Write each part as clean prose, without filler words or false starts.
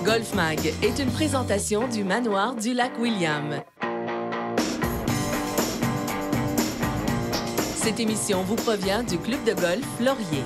Golf Mag est une présentation du manoir du lac William. Cette émission vous provient du Club de golf Laurier.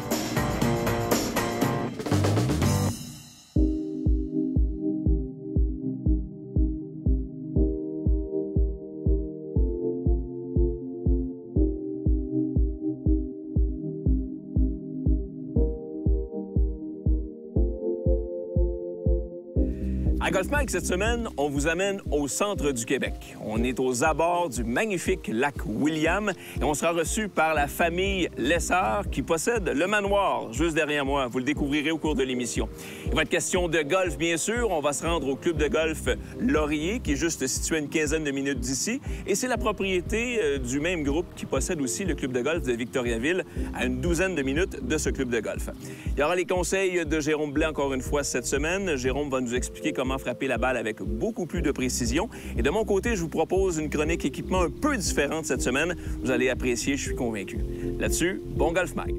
À Golf Mag, cette semaine, on vous amène au centre du Québec. On est aux abords du magnifique lac William et on sera reçu par la famille Lessard qui possède le manoir juste derrière moi. Vous le découvrirez au cours de l'émission. Il va être question de golf, bien sûr. On va se rendre au club de golf Laurier qui est juste situé à une quinzaine de minutes d'ici. Et c'est la propriété du même groupe qui possède aussi le club de golf de Victoriaville à une douzaine de minutes de ce club de golf. Il y aura les conseils de Jérôme Blais encore une fois cette semaine. Jérôme va nous expliquer comment frapper la balle avec beaucoup plus de précision. Et de mon côté, je vous propose une chronique équipement un peu différente cette semaine. Vous allez apprécier, je suis convaincu. Là-dessus, bon Golf Mag.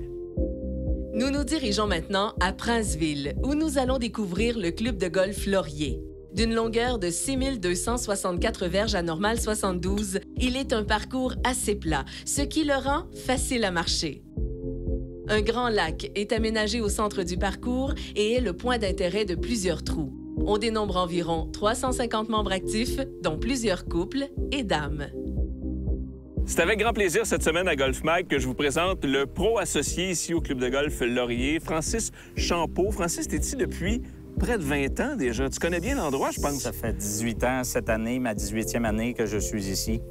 Nous nous dirigeons maintenant à Princeville, où nous allons découvrir le club de golf Laurier. D'une longueur de 6264 verges à normale 72, il est un parcours assez plat, ce qui le rend facile à marcher. Un grand lac est aménagé au centre du parcours et est le point d'intérêt de plusieurs trous. On dénombre environ 350 membres actifs, dont plusieurs couples et dames. C'est avec grand plaisir cette semaine à Golf Mag que je vous présente le pro associé ici au club de golf Laurier, Francis Champeau. Francis, t'es ici depuis près de 20 ans déjà. Tu connais bien l'endroit, je pense. Ça fait 18 ans cette année, ma 18e année que je suis ici.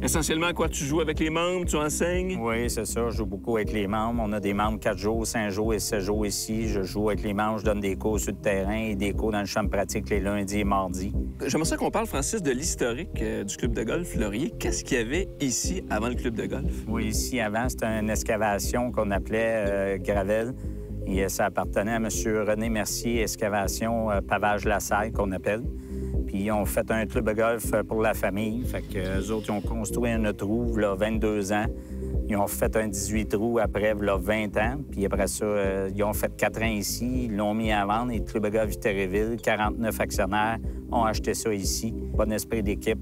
Essentiellement, quoi, tu joues avec les membres, tu enseignes? Oui, c'est ça. Je joue beaucoup avec les membres. On a des membres 4 jours, 5 jours et 7 jours ici. Je joue avec les membres, je donne des cours sur le terrain et des cours dans le champ de pratique les lundis et mardis. J'aimerais ça qu'on parle, Francis, de l'historique du club de golf Laurier. Qu'est-ce qu'il y avait ici avant le club de golf? Oui, ici, avant, c'était une excavation qu'on appelait Gravel. Et ça appartenait à M. René Mercier, excavation Pavage-Lassalle, qu'on appelle. Puis ils ont fait un club de golf pour la famille. Fait qu'eux autres, ils ont construit un autre trou, là, 22 ans. Ils ont fait un 18 trous après, là, 20 ans. Puis après ça, ils ont fait 4 ans ici. Ils l'ont mis à vendre. Et le club de golf Victoriaville, 49 actionnaires ont acheté ça ici. Bon esprit d'équipe,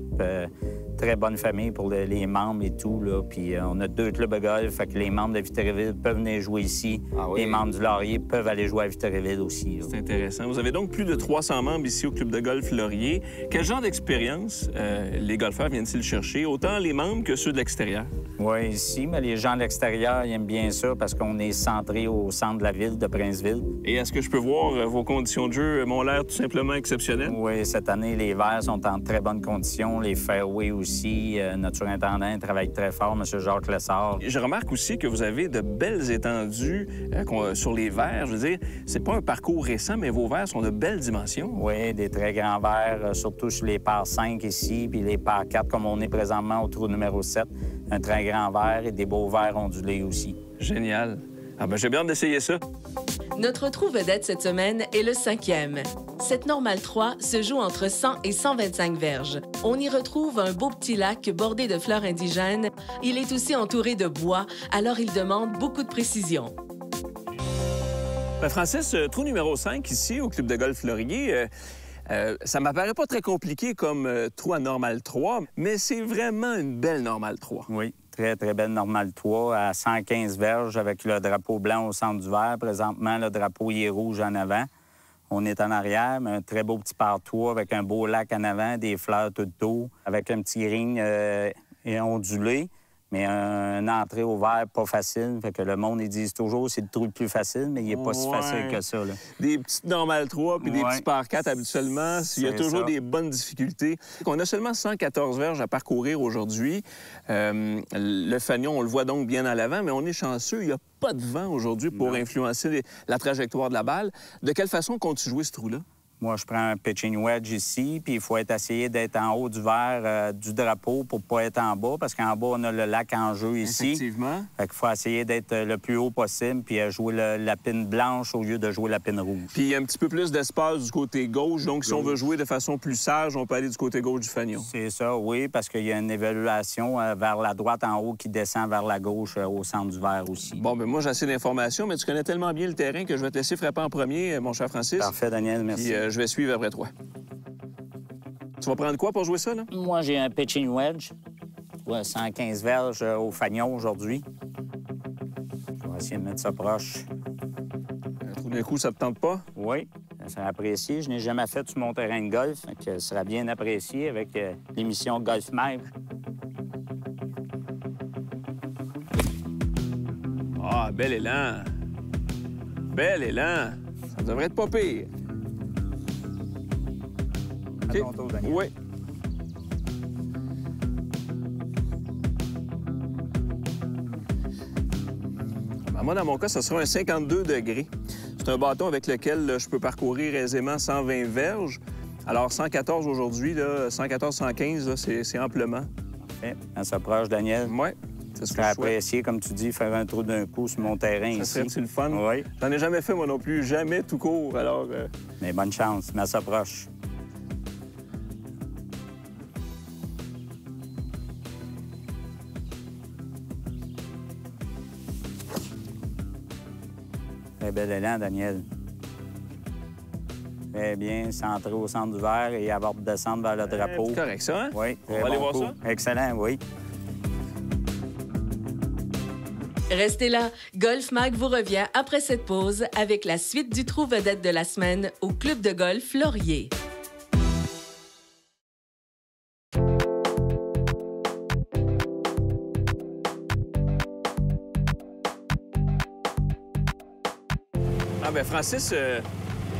très bonne famille pour les membres et tout, là. Puis on a 2 clubs de golf, fait que les membres de Victoriaville peuvent venir jouer ici. Ah oui? Les membres du Laurier peuvent aller jouer à Victoriaville aussi. C'est intéressant. Vous avez donc plus de 300 membres ici au club de golf Laurier. Quel genre d'expérience les golfeurs viennent-ils chercher, autant les membres que ceux de l'extérieur? Oui, ici, mais les gens de l'extérieur, ils aiment bien ça parce qu'on est centré au centre de la ville de Princeville. Et est-ce que je peux voir vos conditions de jeu m'ont l'air tout simplement exceptionnelles? Oui, cette année, les verts sont en très bonnes conditions, les fairways aussi. Notre surintendant travaille très fort, M. Jacques Lessard. Je remarque aussi que vous avez de belles étendues sur les verts. Je veux dire, c'est pas un parcours récent, mais vos verts sont de belles dimensions. Oui, des très grands verts, surtout sur les pares 5 ici, puis les pares 4, comme on est présentement au trou numéro 7. Un très grand vert et des beaux verts ondulés aussi. Génial. Ah ben, j'ai bien hâte d'essayer ça. Notre trou vedette cette semaine est le 5e. Cette normale 3 se joue entre 100 et 125 verges. On y retrouve un beau petit lac bordé de fleurs indigènes. Il est aussi entouré de bois, alors il demande beaucoup de précision. Ben, Francis, trou numéro 5 ici au club de golf Laurier, ça m'apparaît pas très compliqué comme trou à normale 3, mais c'est vraiment une belle normale 3. Oui, très, très belle normale 3 à 115 verges avec le drapeau blanc au centre du verre. Présentement, le drapeau il est rouge en avant. On est en arrière, mais un très beau petit par-3 avec un beau lac en avant, des fleurs tout autour, avec un petit ring ondulé. Mais une entrée au vert, pas facile. Fait que le monde, ils disent toujours c'est le trou le plus facile, mais il n'est pas si facile que ça, là. Des petites normales 3 puis des petits par 4 habituellement, il y a toujours des bonnes difficultés. On a seulement 114 verges à parcourir aujourd'hui. Le fanion, on le voit donc bien à l'avant, mais on est chanceux. Il n'y a pas de vent aujourd'hui pour influencer la trajectoire de la balle. De quelle façon comptes-tu jouer ce trou-là? Moi, je prends un pitching wedge ici, puis il faut essayer d'être en haut du verre du drapeau pour pas être en bas, parce qu'en bas, on a le lac en jeu ici. Effectivement. Fait qu'il faut essayer d'être le plus haut possible, puis jouer la pine blanche au lieu de jouer la pine rouge. Puis il y a un petit peu plus d'espace du côté gauche, donc si on veut jouer de façon plus sage, on peut aller du côté gauche du fanion. C'est ça, oui, parce qu'il y a une évaluation vers la droite en haut qui descend vers la gauche au centre du verre aussi. Bon, bien moi, j'ai assez d'informations, mais tu connais tellement bien le terrain que je vais te laisser frapper en premier, mon cher Francis. Parfait, Daniel, merci. Puis, je vais suivre après toi. Tu vas prendre quoi pour jouer ça, là? Moi, j'ai un pitching wedge. Ouais, 115 verges au fanion aujourd'hui. Je vais essayer de mettre ça proche. Tout d'un coup, ça te tente pas? Oui, ça sera apprécié. Je n'ai jamais fait sur mon terrain de golf, donc ça sera bien apprécié avec l'émission Golf Maigre. Ah, bel élan! Bel élan! Ça devrait être pas pire. À ton tour, Daniel. Oui. Ben, moi, dans mon cas, ça sera un 52 degrés. C'est un bâton avec lequel là, je peux parcourir aisément 120 verges. Alors, 114 aujourd'hui, 114-115, c'est amplement. Parfait. On s'approche, Daniel. Oui, c'est ce Ce que serait je souhaite. apprécié, comme tu dis, faire un trou d'un coup sur mon terrain Ça ici. serait-tu le fun? Oui, J'en ai jamais fait, moi non plus. Jamais tout court. Alors, mais bonne chance. Mais on s'approche. Très bel élan, Daniel. Très bien, centré au centre du verre et avoir de descendre vers le drapeau. c'est correct, ça, hein? Oui, On très va aller bon voir coup. Excellent, oui. Restez là, Golf Mag vous revient après cette pause avec la suite du trou vedette de la semaine au Club de golf Laurier. Ah ben Francis, il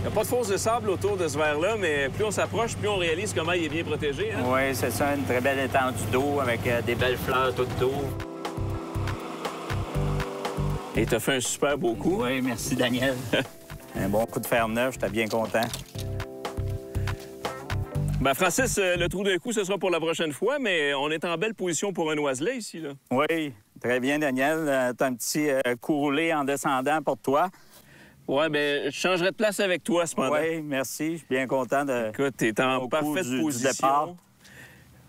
n'y a pas de fosse de sable autour de ce verre-là, mais plus on s'approche, plus on réalise comment il est bien protégé. Hein? Oui, c'est ça, une très belle étendue d'eau avec des belles fleurs tout autour. Et tu as fait un super beau coup. Oui, merci, Daniel. Un bon coup de fer neuf, j'étais bien content. Ben Francis, le trou d'un coup, ce sera pour la prochaine fois, mais on est en belle position pour un oiselet ici, là. Oui, très bien, Daniel. T'as un petit coup roulé en descendant pour toi. Ouais, ben je changerai de place avec toi, cependant. Oui, merci. Je suis bien content de... Écoute, t'es en Au coup parfaite du position. départ.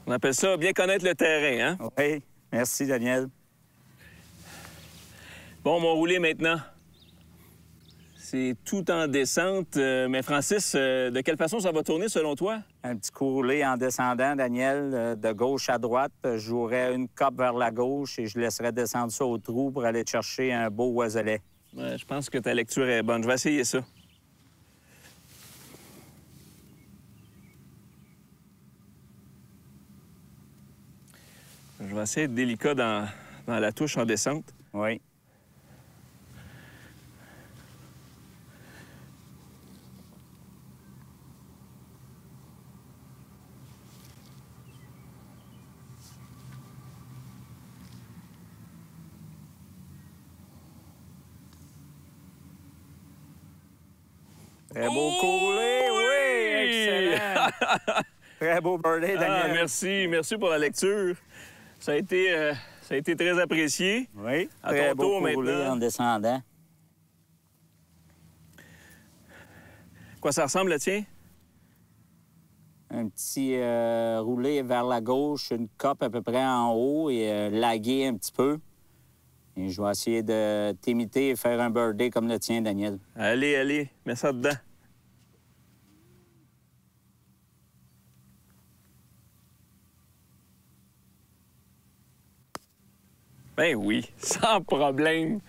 On appelle ça bien connaître le terrain, hein? Oui, merci, Daniel. Bon, mon roulé maintenant. C'est tout en descente. Mais Francis, de quelle façon ça va tourner selon toi? Un petit coup roulé en descendant, Daniel, de gauche à droite. Je jouerais une cope vers la gauche et je laisserais descendre ça au trou pour aller chercher un beau oiselet. Ouais, je pense que ta lecture est bonne. Je vais essayer ça. Je vais essayer d'être délicat dans la touche en descente. Oui. Très beau coup roulé, oui! Excellent! Très beau birdie, Daniel. Ah, merci. Merci pour la lecture. Ça a été très apprécié. Oui, À très ton beau tour coup roulé maintenant. en descendant. Quoi ça ressemble, le tien? Un petit roulé vers la gauche, une cope à peu près en haut et laguer un petit peu. Et je vais essayer de t'imiter et faire un birdie comme le tien, Daniel. Allez, allez, mets ça dedans. Ben oui, sans problème.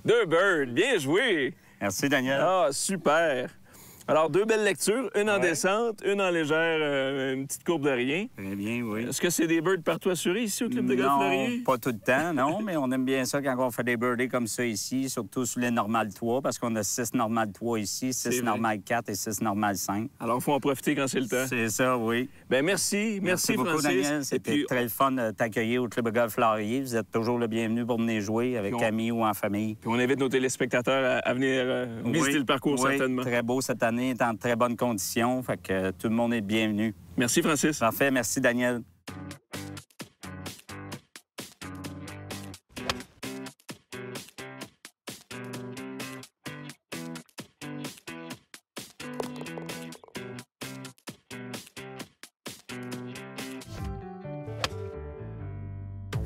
2 birds, bien joué. Merci, Daniel. Ah, super. Alors, 2 belles lectures, une en Ouais. descente, une en légère, une petite courbe de rien. Très bien, oui. Est-ce que c'est des birds partout assurés ici au Club de golf Laurier? Non, pas tout le temps, non, mais on aime bien ça quand on fait des birdies comme ça ici, surtout sur les normales 3, parce qu'on a 6 normales 3 ici, C'est 6 vrai. normales 4 et 6 normales 5. Alors, il faut en profiter quand c'est le temps. C'est ça, oui. Ben merci. Merci, beaucoup, Francis. Daniel. Et C'était puis, très le fun de t'accueillir au Club de golf Laurier. Vous êtes toujours le bienvenu pour venir jouer avec Puis on- amis ou en famille. puis on invite nos téléspectateurs à venir visiter Oui, le parcours, oui, certainement. très beau cette année, est en très bonnes conditions, fait que tout le monde est bienvenu. Merci, Francis. Parfait, merci, Daniel.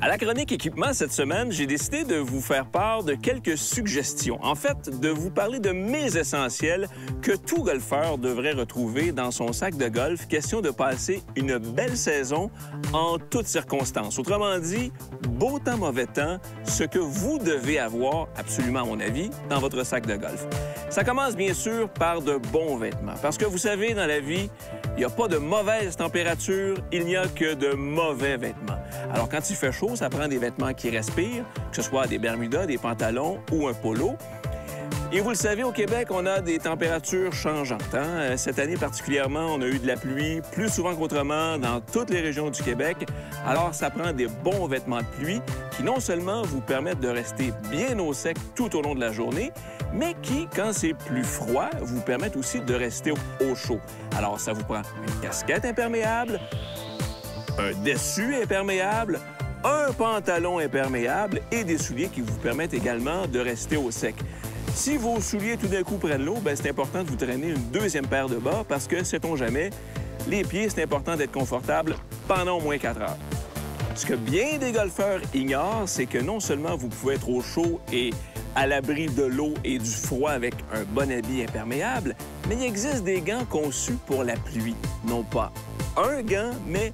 À la chronique équipement cette semaine, j'ai décidé de vous faire part de quelques suggestions. En fait, de vous parler de mes essentiels que tout golfeur devrait retrouver dans son sac de golf, question de passer une belle saison en toutes circonstances. Autrement dit, beau temps, mauvais temps, ce que vous devez avoir, absolument à mon avis, dans votre sac de golf. Ça commence bien sûr par de bons vêtements, parce que vous savez, dans la vie, il n'y a pas de mauvaise température, il n'y a que de mauvais vêtements. Alors, quand il fait chaud, ça prend des vêtements qui respirent, que ce soit des bermudas, des pantalons ou un polo. Et vous le savez, au Québec, on a des températures changeantes. Cette année particulièrement, on a eu de la pluie plus souvent qu'autrement dans toutes les régions du Québec. Alors, ça prend des bons vêtements de pluie qui non seulement vous permettent de rester bien au sec tout au long de la journée, mais qui, quand c'est plus froid, vous permettent aussi de rester au chaud. Alors, ça vous prend une casquette imperméable, un dessus imperméable, un pantalon imperméable et des souliers qui vous permettent également de rester au sec. Si vos souliers tout d'un coup prennent l'eau, c'est important de vous traîner une deuxième paire de bas parce que, sait-on jamais, les pieds, c'est important d'être confortable pendant au moins 4 heures. Ce que bien des golfeurs ignorent, c'est que non seulement vous pouvez être au chaud et à l'abri de l'eau et du froid avec un bon habit imperméable, mais il existe des gants conçus pour la pluie. Non pas un gant, mais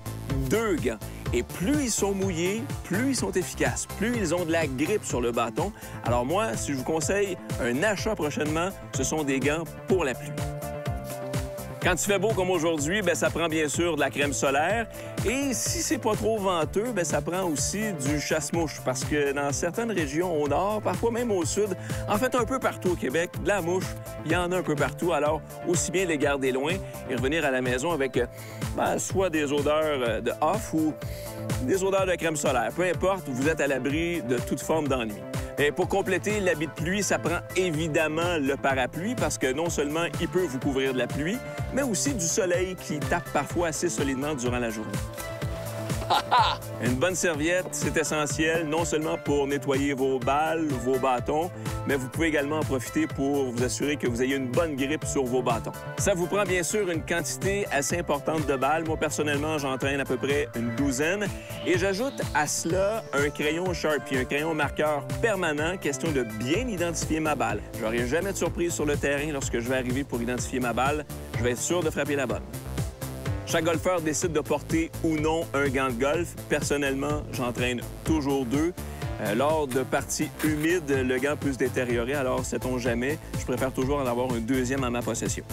2 gants. Et plus ils sont mouillés, plus ils sont efficaces, plus ils ont de la grippe sur le bâton. Alors moi, si je vous conseille un achat prochainement, ce sont des gants pour la pluie. Quand il fait beau comme aujourd'hui, ça prend bien sûr de la crème solaire. Et si c'est pas trop venteux, ça prend aussi du chasse-mouche. Parce que dans certaines régions au nord, parfois même au sud, en fait un peu partout au Québec, de la mouche, il y en a un peu partout. Alors, aussi bien les garder loin et revenir à la maison avec soit des odeurs de off ou des odeurs de crème solaire. Peu importe, vous êtes à l'abri de toute forme d'ennui. Et pour compléter l'habit de pluie, ça prend évidemment le parapluie parce que non seulement il peut vous couvrir de la pluie, mais aussi du soleil qui tape parfois assez solidement durant la journée. Une bonne serviette, c'est essentiel, non seulement pour nettoyer vos balles, vos bâtons, mais vous pouvez également en profiter pour vous assurer que vous ayez une bonne grippe sur vos bâtons. Ça vous prend bien sûr une quantité assez importante de balles. Moi, personnellement, j'en traîne à peu près une douzaine. Et j'ajoute à cela un crayon Sharpie, un crayon marqueur permanent, question de bien identifier ma balle. Je n'aurai jamais de surprise sur le terrain lorsque je vais arriver pour identifier ma balle. Je vais être sûr de frapper la bonne. Chaque golfeur décide de porter ou non un gant de golf. Personnellement, j'entraîne toujours 2. Lors de parties humides, le gant peut se détériorer, alors sait-on jamais, je préfère toujours en avoir un deuxième en ma possession.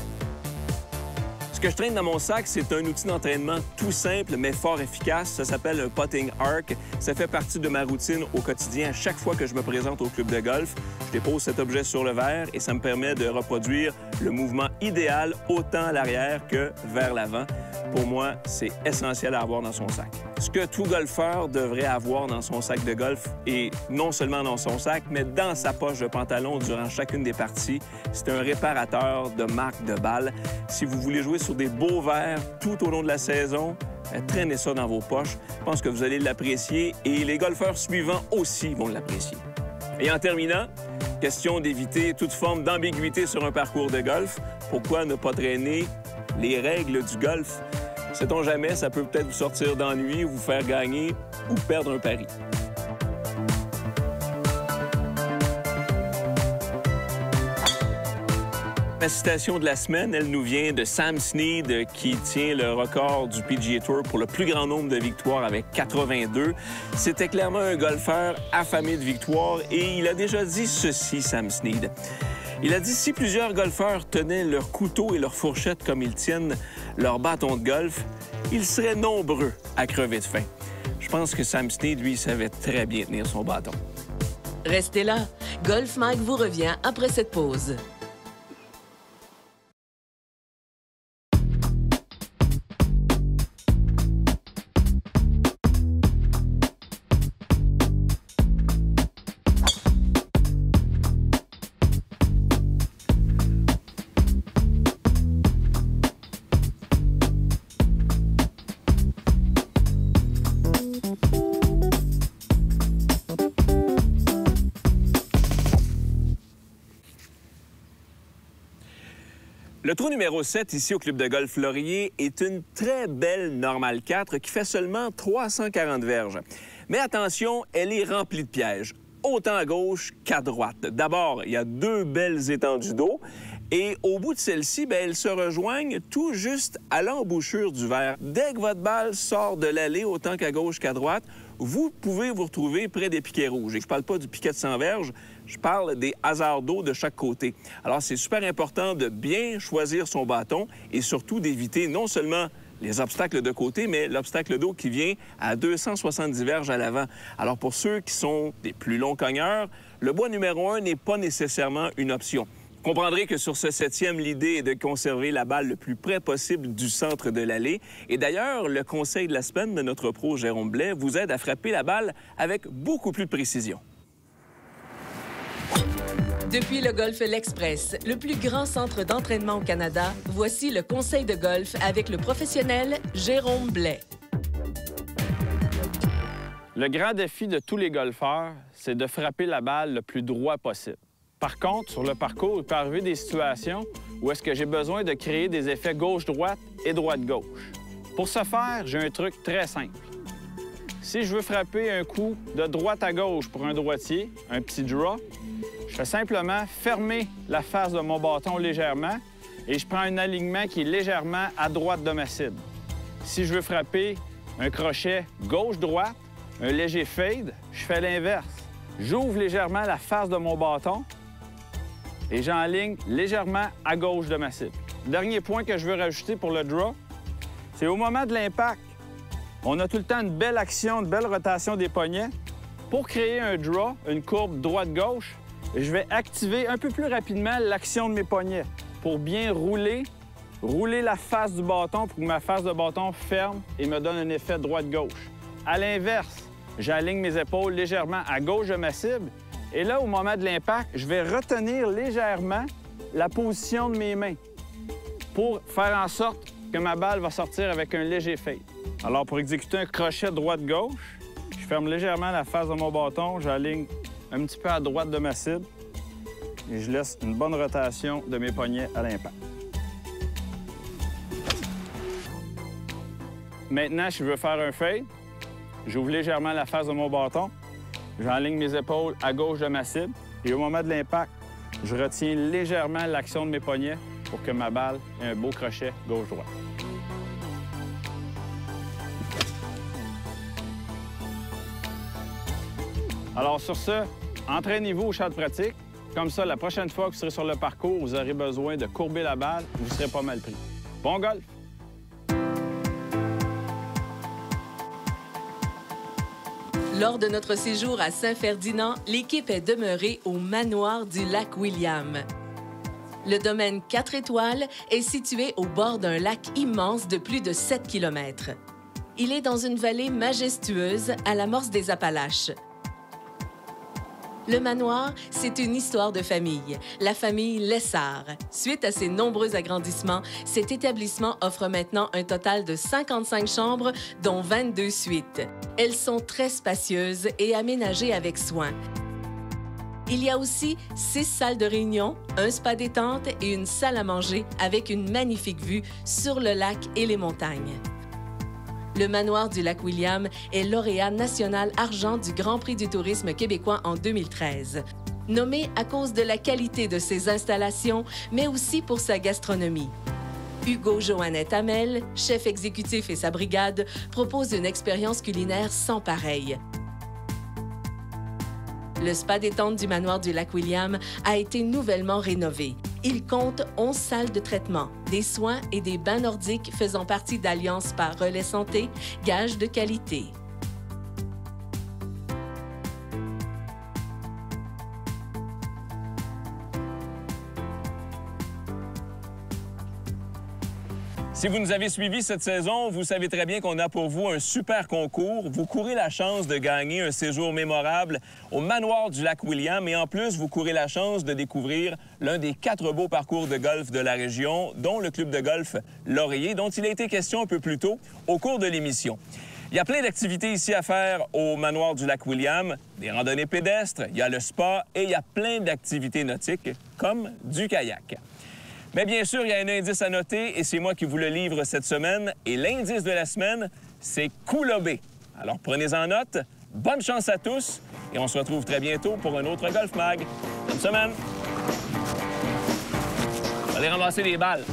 Ce que je traîne dans mon sac, c'est un outil d'entraînement tout simple, mais fort efficace. Ça s'appelle un putting arc. Ça fait partie de ma routine au quotidien. À chaque fois que je me présente au club de golf, je dépose cet objet sur le verre et ça me permet de reproduire le mouvement idéal autant à l'arrière que vers l'avant. Pour moi, c'est essentiel à avoir dans son sac. Ce que tout golfeur devrait avoir dans son sac de golf, et non seulement dans son sac, mais dans sa poche de pantalon durant chacune des parties, c'est un réparateur de marque de balle. Si vous voulez jouer sur des beaux verres tout au long de la saison, traînez ça dans vos poches. Je pense que vous allez l'apprécier et les golfeurs suivants aussi vont l'apprécier. Et en terminant, question d'éviter toute forme d'ambiguïté sur un parcours de golf. Pourquoi ne pas traîner les règles du golf? Sait-on jamais, ça peut peut-être vous sortir d'ennui, vous faire gagner ou perdre un pari. La citation de la semaine, elle nous vient de Sam Snead, qui tient le record du PGA Tour pour le plus grand nombre de victoires avec 82. C'était clairement un golfeur affamé de victoires et il a déjà dit ceci, Sam Snead. Il a dit, si plusieurs golfeurs tenaient leur couteau et leur fourchette comme ils tiennent leur bâton de golf, ils seraient nombreux à crever de faim. Je pense que Sam Snead, lui, savait très bien tenir son bâton. Restez là. Golf Mag vous revient après cette pause. Le trou numéro 7, ici au Club de golf Laurier, est une très belle Normale 4 qui fait seulement 340 verges. Mais attention, elle est remplie de pièges, autant à gauche qu'à droite. D'abord, il y a 2 belles étendues d'eau. Et au bout de celle-ci, elles se rejoignent tout juste à l'embouchure du verre. Dès que votre balle sort de l'allée, autant qu'à gauche qu'à droite, vous pouvez vous retrouver près des piquets rouges. Et je ne parle pas du piquet de 100 verges, je parle des hasards d'eau de chaque côté. Alors, c'est super important de bien choisir son bâton et surtout d'éviter non seulement les obstacles de côté, mais l'obstacle d'eau qui vient à 270 verges à l'avant. Alors, pour ceux qui sont des plus longs cogneurs, le bois numéro 1 n'est pas nécessairement une option. Vous comprendrez que sur ce 7e, l'idée est de conserver la balle le plus près possible du centre de l'allée. Et d'ailleurs, le conseil de la semaine de notre pro Jérôme Blais vous aide à frapper la balle avec beaucoup plus de précision. Depuis le Golf L'Express, le plus grand centre d'entraînement au Canada, voici le conseil de golf avec le professionnel Jérôme Blais. Le grand défi de tous les golfeurs, c'est de frapper la balle le plus droit possible. Par contre, sur le parcours, il peut arriver des situations où est-ce que j'ai besoin de créer des effets gauche-droite et droite-gauche. Pour ce faire, j'ai un truc très simple. Si je veux frapper un coup de droite à gauche pour un droitier, un petit draw, je fais simplement fermer la face de mon bâton légèrement et je prends un alignement qui est légèrement à droite de ma cible. Si je veux frapper un crochet gauche-droite, un léger fade, je fais l'inverse. J'ouvre légèrement la face de mon bâton et j'enligne légèrement à gauche de ma cible. Dernier point que je veux rajouter pour le draw, c'est au moment de l'impact. On a tout le temps une belle action, une belle rotation des poignets. Pour créer un draw, une courbe droite-gauche, je vais activer un peu plus rapidement l'action de mes poignets pour bien rouler la face du bâton pour que ma face de bâton ferme et me donne un effet droite-gauche. À l'inverse, j'aligne mes épaules légèrement à gauche de ma cible et là, au moment de l'impact, je vais retenir légèrement la position de mes mains pour faire en sorte que ma balle va sortir avec un léger fade. Alors, pour exécuter un crochet droite-gauche, je ferme légèrement la face de mon bâton, j'aligne un petit peu à droite de ma cible et je laisse une bonne rotation de mes poignets à l'impact. Maintenant, si je veux faire un fade, j'ouvre légèrement la face de mon bâton, j'enligne mes épaules à gauche de ma cible et au moment de l'impact, je retiens légèrement l'action de mes poignets pour que ma balle ait un beau crochet gauche-droite. Alors sur ce, entraînez-vous au champ de pratique. Comme ça, la prochaine fois que vous serez sur le parcours, vous aurez besoin de courber la balle, vous serez pas mal pris. Bon golf! Lors de notre séjour à Saint-Ferdinand, l'équipe est demeurée au manoir du lac William. Le domaine 4 étoiles est situé au bord d'un lac immense de plus de 7 km. Il est dans une vallée majestueuse à l'amorce des Appalaches. Le manoir, c'est une histoire de famille, la famille Lessard. Suite à ses nombreux agrandissements, cet établissement offre maintenant un total de 55 chambres, dont 22 suites. Elles sont très spacieuses et aménagées avec soin. Il y a aussi 6 salles de réunion, un spa détente et une salle à manger avec une magnifique vue sur le lac et les montagnes. Le manoir du lac William est lauréat national argent du Grand Prix du tourisme québécois en 2013. Nommé à cause de la qualité de ses installations, mais aussi pour sa gastronomie. Hugo Joannette Hamel, chef exécutif et sa brigade, proposent une expérience culinaire sans pareille. Le spa détente du manoir du lac William a été nouvellement rénové. Il compte 11 salles de traitement, des soins et des bains nordiques faisant partie d'Alliance par Relais Santé, gage de qualité. Si vous nous avez suivis cette saison, vous savez très bien qu'on a pour vous un super concours. Vous courez la chance de gagner un séjour mémorable au manoir du lac William et en plus, vous courez la chance de découvrir l'un des 4 beaux parcours de golf de la région, dont le club de golf Laurier, dont il a été question un peu plus tôt au cours de l'émission. Il y a plein d'activités ici à faire au manoir du lac William, des randonnées pédestres, il y a le spa et il y a plein d'activités nautiques comme du kayak. Mais bien sûr, il y a un indice à noter et c'est moi qui vous le livre cette semaine. Et l'indice de la semaine, c'est Coulobé. Alors prenez-en note, bonne chance à tous et on se retrouve très bientôt pour un autre Golf Mag. Bonne semaine! Allez ramasser les balles.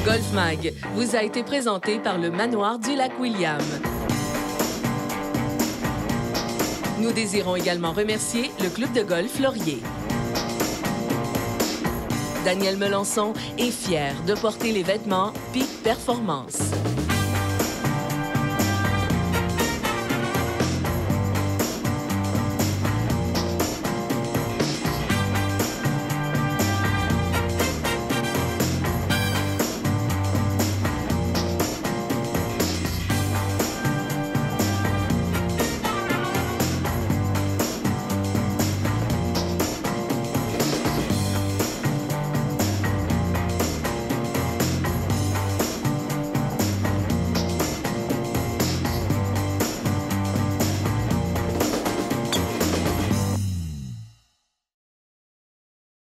Golf Mag vous a été présenté par le Manoir du Lac-William. Nous désirons également remercier le Club de golf Laurier. Daniel Melançon est fier de porter les vêtements Peak Performance.